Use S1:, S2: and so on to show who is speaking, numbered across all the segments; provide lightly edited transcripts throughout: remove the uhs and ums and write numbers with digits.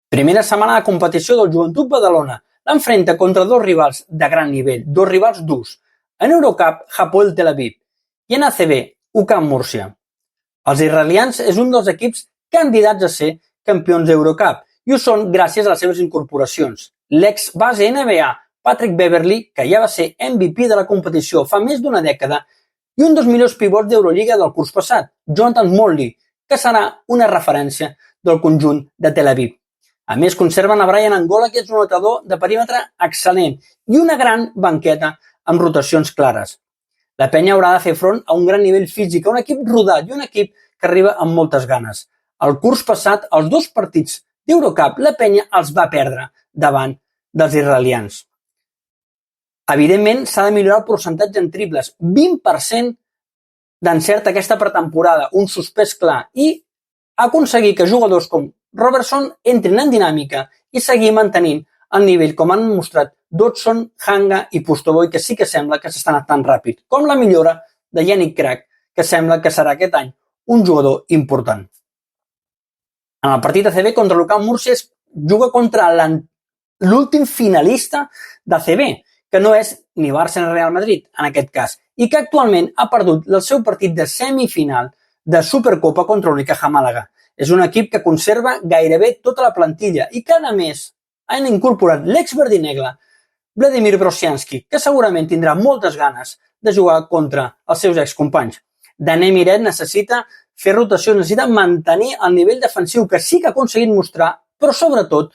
S1: Primera setmana de competició del Joventut Badalona. L'enfrenta contra dos rivals de gran nivell, dos rivals durs. En Eurocup, Hapoel Tel Aviv. I en ACB, UCAM Múrcia. Els israelians és un dels equips candidats a ser campions d'Eurocup i ho són gràcies a les seves incorporacions. L'ex-base NBA, Patrick Beverley, que ja va ser MVP de la competició fa més d'una dècada, i un dels millors pivots d'Eurolliga del curs passat, Jonathan Motley, que serà una referència del conjunt de Tel Aviv. A més, conserven a Brian Angola, que és un notador de perímetre excel·lent i una gran banqueta amb rotacions clares. La penya haurà de fer front a un gran nivell físic, a un equip rodat i un equip que arriba amb moltes ganes. El curs passat, els dos partits d'Eurocup, la penya els va perdre davant dels israelians. Evidentment, s'ha de millorar el percentatge en triples. 20% d'encert aquesta pretemporada, un suspès clar, i aconseguir que jugadors com Robertson entrin en dinàmica i seguir mantenint el nivell com han mostrat Dodson, Hanga i Pustovoy, que sí que sembla que s'estan adaptant ràpid, com la millora de Yannick Crack, que sembla que serà aquest any un jugador important. En el partit ACB contra l'UCAM Múrcia es juga contra l'últim finalista d'ACB, que no és ni Barça ni Real Madrid, en aquest cas, i que actualment ha perdut el seu partit de semifinal de Supercopa contra l'Unicaja Màlaga. És un equip que conserva gairebé tota la plantilla i que, a més, han incorporat l'ex-verdinegre Vladimir Brosianski, que segurament tindrà moltes ganes de jugar contra els seus excompanys. Dané Miret necessita fer rotació, necessita mantenir el nivell defensiu que sí que ha aconseguit mostrar, però sobretot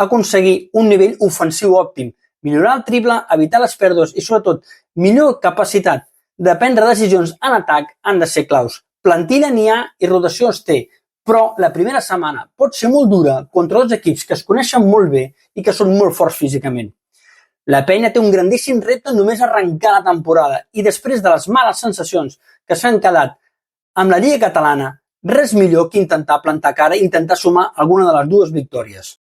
S1: aconseguir un nivell ofensiu òptim, millorar el triple, evitar les pèrdues i sobretot millor capacitat de prendre decisions en atac han de ser claus. Plantilla n'hi ha i rotació es té, però la primera setmana pot ser molt dura contra dos equips que es coneixen molt bé i que són molt forts físicament. La penya té un grandíssim repte només arrencar la temporada i després de les males sensacions que s'han quedat amb la Lliga Catalana, res millor que intentar plantar cara i intentar sumar alguna de les dues victòries.